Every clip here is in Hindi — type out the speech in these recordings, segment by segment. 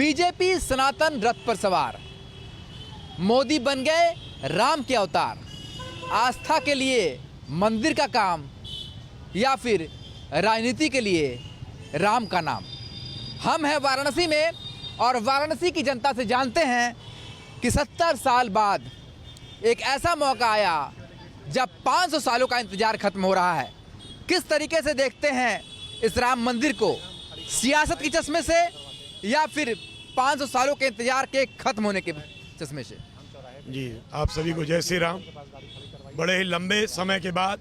बीजेपी सनातन रथ पर सवार, मोदी बन गए राम के अवतार। आस्था के लिए मंदिर का काम या फिर राजनीति के लिए राम का नाम। हम हैं वाराणसी में और वाराणसी की जनता से जानते हैं कि 70 साल बाद एक ऐसा मौका आया जब 500 सालों का इंतजार खत्म हो रहा है। किस तरीके से देखते हैं इस राम मंदिर को, सियासत के चश्मे से या फिर 500 सालों के इंतजार के खत्म होने के चश्मे से? जी, आप सभी को जय श्री राम। बड़े ही लंबे समय के बाद,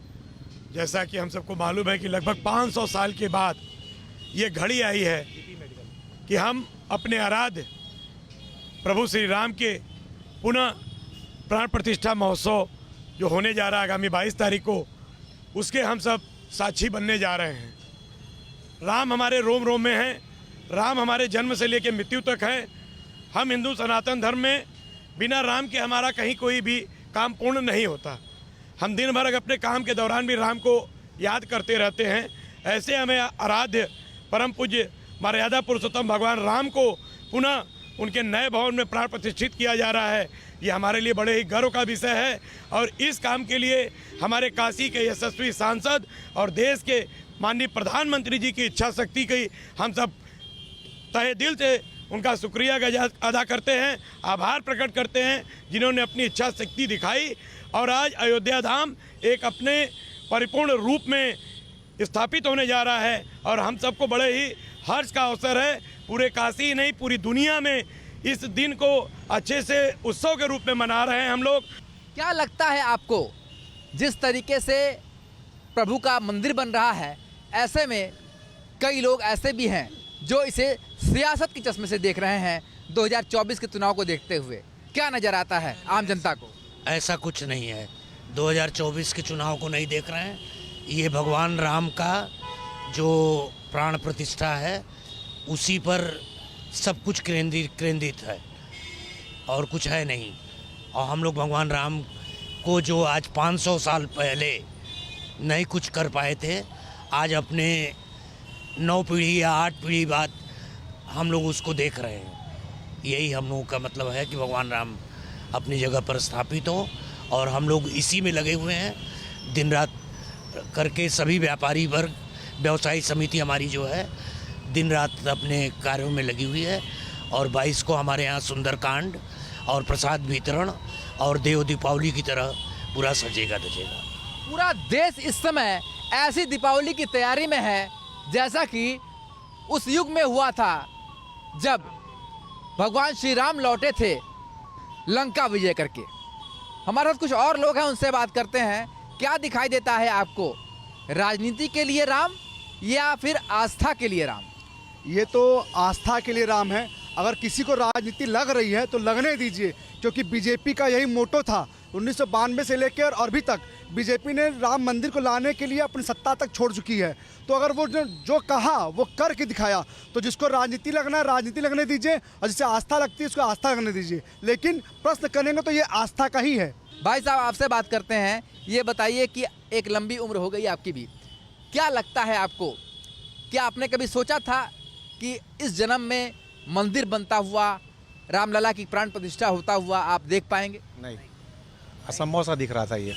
जैसा कि हम सबको मालूम है कि लगभग 500 साल के बाद ये घड़ी आई है कि हम अपने आराध्य प्रभु श्री राम के पुनः प्राण प्रतिष्ठा महोत्सव जो होने जा रहा है आगामी 22 तारीख को, उसके हम सब साक्षी बनने जा रहे हैं। राम हमारे रोम रोम में हैं, राम हमारे जन्म से लेकर मृत्यु तक है। हम हिंदू सनातन धर्म में बिना राम के हमारा कहीं कोई भी काम पूर्ण नहीं होता। हम दिन भर अपने काम के दौरान भी राम को याद करते रहते हैं। ऐसे हमें आराध्य परम पूज्य मर्यादा पुरुषोत्तम भगवान राम को पुनः उनके नए भवन में प्राण प्रतिष्ठित किया जा रहा है। ये हमारे लिए बड़े ही गर्व का विषय है और इस काम के लिए हमारे काशी के यशस्वी सांसद और देश के माननीय प्रधानमंत्री जी की इच्छा शक्ति की हम सब तहे दिल से उनका शुक्रिया अदा करते हैं, आभार प्रकट करते हैं, जिन्होंने अपनी इच्छा शक्ति दिखाई और आज अयोध्या धाम एक अपने परिपूर्ण रूप में स्थापित होने जा रहा है। और हम सबको बड़े ही हर्ष का अवसर है, पूरे काशी ही नहीं पूरी दुनिया में इस दिन को अच्छे से उत्सव के रूप में मना रहे हैं हम लोग। क्या लगता है आपको, जिस तरीके से प्रभु का मंदिर बन रहा है, ऐसे में कई लोग ऐसे भी हैं जो इसे सियासत के चश्मे से देख रहे हैं 2024 के चुनाव को देखते हुए, क्या नज़र आता है आम जनता को? ऐसा कुछ नहीं है, 2024 के चुनाव को नहीं देख रहे हैं। ये भगवान राम का जो प्राण प्रतिष्ठा है उसी पर सब कुछ केंद्रित है और कुछ है नहीं। और हम लोग भगवान राम को जो आज 500 साल पहले नहीं कुछ कर पाए थे, आज अपने 9 पीढ़ी या 8 पीढ़ी बाद हम लोग उसको देख रहे हैं। यही हम लोगों का मतलब है कि भगवान राम अपनी जगह पर स्थापित हो और हम लोग इसी में लगे हुए हैं दिन रात करके। सभी व्यापारी वर्ग, व्यवसायी समिति हमारी जो है दिन रात अपने कार्यों में लगी हुई है। और 22 को हमारे यहाँ सुंदरकांड और प्रसाद वितरण और देव दीपावली की तरह पूरा सजेगा धजेगा। पूरा देश इस समय ऐसी दीपावली की तैयारी में है जैसा कि उस युग में हुआ था जब भगवान श्री राम लौटे थे लंका विजय करके। हमारे साथ कुछ और लोग हैं, उनसे बात करते हैं। क्या दिखाई देता है आपको, राजनीति के लिए राम या फिर आस्था के लिए राम? ये तो आस्था के लिए राम है। अगर किसी को राजनीति लग रही है तो लगने दीजिए, क्योंकि बीजेपी का यही मोटो था 1992 से लेकर और अभी तक। बीजेपी ने राम मंदिर को लाने के लिए अपनी सत्ता तक छोड़ चुकी है। तो अगर वो जो कहा वो करके दिखाया, तो जिसको राजनीति लगना है राजनीति लगने दीजिए और जिसे आस्था लगती है उसको आस्था लगने दीजिए, लेकिन प्रश्न करेंगे तो ये आस्था का ही है। भाई साहब, आपसे बात करते हैं। ये बताइए कि एक लंबी उम्र हो गई आपकी भी, क्या लगता है आपको, क्या आपने कभी सोचा था कि इस जन्म में मंदिर बनता हुआ, रामलला की प्राण प्रतिष्ठा होता हुआ आप देख पाएंगे? नहीं, असंभव सा दिख रहा था ये।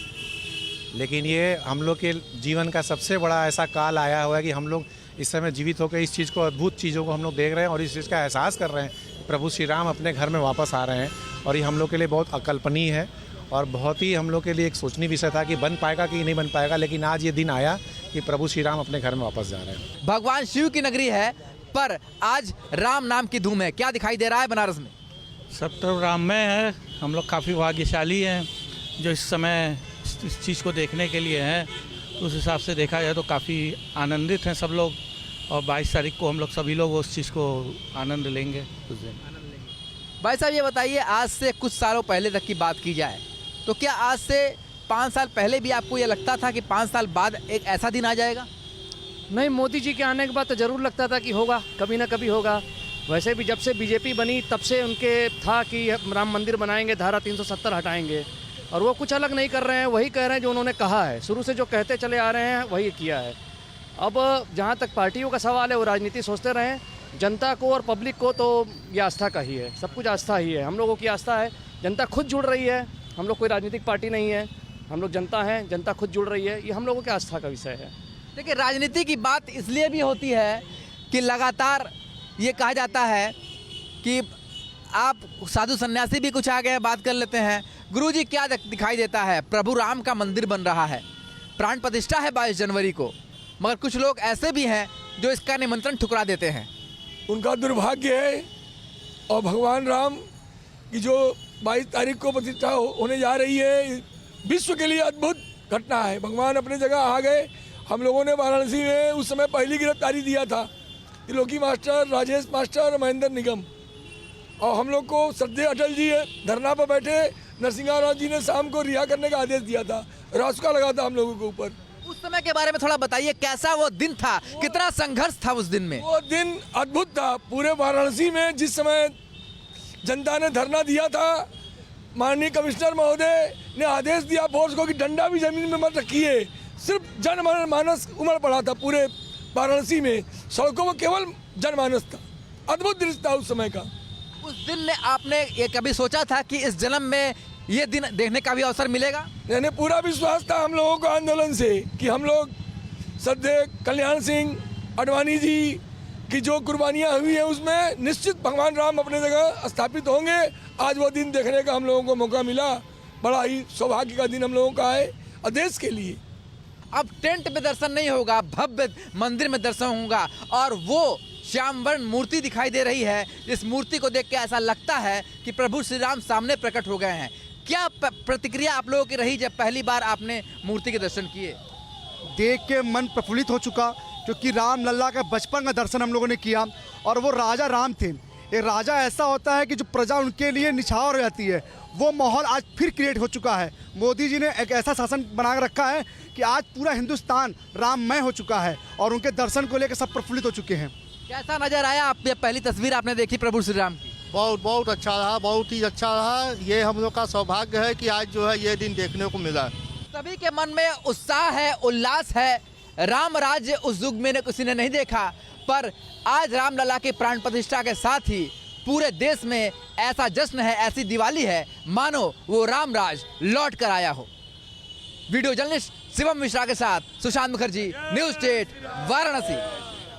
लेकिन ये हम लोग के जीवन का सबसे बड़ा ऐसा काल आया हुआ है कि हम लोग इस समय जीवित होकर इस चीज़ को, अद्भुत चीज़ों को हम लोग देख रहे हैं और इस चीज़ का एहसास कर रहे हैं। प्रभु श्री राम अपने घर में वापस आ रहे हैं और ये हम लोग के लिए बहुत अकल्पनीय है और बहुत ही हम लोग के लिए एक सोचनीय विषय था कि बन पाएगा कि नहीं बन पाएगा। लेकिन आज ये दिन आया कि प्रभु श्री राम अपने घर में वापस जा रहे हैं। भगवान शिव की नगरी है पर आज राम नाम की धूम है। क्या दिखाई दे रहा है बनारस में? सब तो राम में है। हम लोग काफ़ी भाग्यशाली हैं जो इस समय इस चीज़ को देखने के लिए हैं। उस हिसाब से देखा जाए तो काफ़ी आनंदित हैं सब लोग और 22 तारीख को हम लोग सभी लोग उस चीज़ को आनंद लेंगे उस दिन। भाई साहब, ये बताइए, आज से कुछ सालों पहले तक की बात की जाए तो क्या आज से 5 साल पहले भी आपको ये लगता था कि 5 साल बाद एक ऐसा दिन आ जाएगा? नहीं, मोदी जी के आने के बाद तो ज़रूर लगता था कि होगा, कभी ना कभी होगा। वैसे भी जब से बीजेपी बनी तब से उनके था कि राम मंदिर बनाएंगे, धारा 370 हटाएंगे, और वो कुछ अलग नहीं कर रहे हैं, वही कह रहे हैं जो उन्होंने कहा है। शुरू से जो कहते चले आ रहे हैं वही किया है। अब जहाँ तक पार्टियों का सवाल है वो राजनीति सोचते रहें, जनता को और पब्लिक को तो ये आस्था का ही है, सब कुछ आस्था ही है। हम लोगों की आस्था है, जनता खुद जुड़ रही है। हम लोग कोई राजनीतिक पार्टी नहीं है, हम लोग जनता हैं, जनता खुद जुड़ रही है। ये हम लोगों की आस्था का विषय है। देखिए, राजनीति की बात इसलिए भी होती है कि लगातार ये कहा जाता है कि आप साधु सन्यासी भी कुछ आ गए हैं, बात कर लेते हैं। गुरुजी, क्या दिखाई देता है? प्रभु राम का मंदिर बन रहा है, प्राण प्रतिष्ठा है 22 जनवरी को, मगर कुछ लोग ऐसे भी हैं जो इसका निमंत्रण ठुकरा देते हैं। उनका दुर्भाग्य है। और भगवान राम की जो 22 तारीख को प्रतिष्ठा होने जा रही है, विश्व के लिए अद्भुत घटना है। भगवान अपने जगह आ गए। हम लोगों ने वाराणसी में उस समय पहली गिरफ्तारी दिया था, त्रिलोकी मास्टर, राजेश मास्टर और महेंद्र निगम। और हम लोग को श्रद्धेय अटल जी धरना पर बैठे, नरसिंहा राव जी ने शाम को रिहा करने का आदेश दिया था। रास्ता लगा था हम लोगों के ऊपर। उस समय के बारे में थोड़ा बताइए, कैसा वो दिन था, कितना संघर्ष था उस दिन में? वो दिन अद्भुत था। पूरे वाराणसी में जिस समय जनता ने धरना दिया था, माननीय कमिश्नर महोदय ने आदेश दिया फोर्स को कि डंडा भी जमीन में मत रखिए। सिर्फ जनमानस उमड़ पड़ा था पूरे वाराणसी में, सड़कों में केवल जनमानस था। अद्भुत दृश्य था उस समय का। उस दिन में आपने ये कभी सोचा था कि इस जन्म में ये दिन देखने का भी अवसर मिलेगा? यानी पूरा विश्वास था हम लोगों को आंदोलन से कि हम लोग श्रद्धेय कल्याण सिंह आडवाणी जी की जो कुर्बानियाँ हुई हैं उसमें निश्चित भगवान राम अपने जगह स्थापित होंगे। आज वो दिन देखने का हम लोगों को मौका मिला। बड़ा ही सौभाग्य का दिन हम लोगों का है और देश के लिए। अब टेंट में दर्शन नहीं होगा, भव्य मंदिर में दर्शन होगा और वो श्याम वर्ण मूर्ति दिखाई दे रही है। इस मूर्ति को देख के ऐसा लगता है कि प्रभु श्री राम सामने प्रकट हो गए हैं। क्या प्रतिक्रिया आप लोगों की रही जब पहली बार आपने मूर्ति के दर्शन किए? देख के मन प्रफुल्लित हो चुका, क्योंकि राम लल्ला का बचपन का दर्शन हम लोगों ने किया और वो राजा राम थे। एक राजा ऐसा होता है कि जो प्रजा उनके लिए निछावर हो जाती है, वो माहौल आज फिर क्रिएट हो चुका है। मोदी जी ने एक ऐसा शासन बना रखा है कि आज पूरा हिंदुस्तान राममय हो चुका है और उनके दर्शन को लेकर सब प्रफुल्लित हो चुके हैं। कैसा नजर आया? आप पहली तस्वीर आपने देखी प्रभु श्री राम की? बहुत अच्छा रहा, बहुत ही अच्छा रहा। ये हम लोग का सौभाग्य है कि आज जो है ये दिन देखने को मिला। सभी के मन में उत्साह है, उल्लास है। राम राज्य उस युग में किसी ने नहीं देखा, पर आज रामलला की प्राण प्रतिष्ठा के साथ ही पूरे देश में ऐसा जश्न है, ऐसी दिवाली है मानो वो राम राज लौट कर आया हो। वीडियो जर्नलिस्ट शिवम मिश्रा के साथ सुशांत मुखर्जी, न्यूज़ स्टेट, वाराणसी।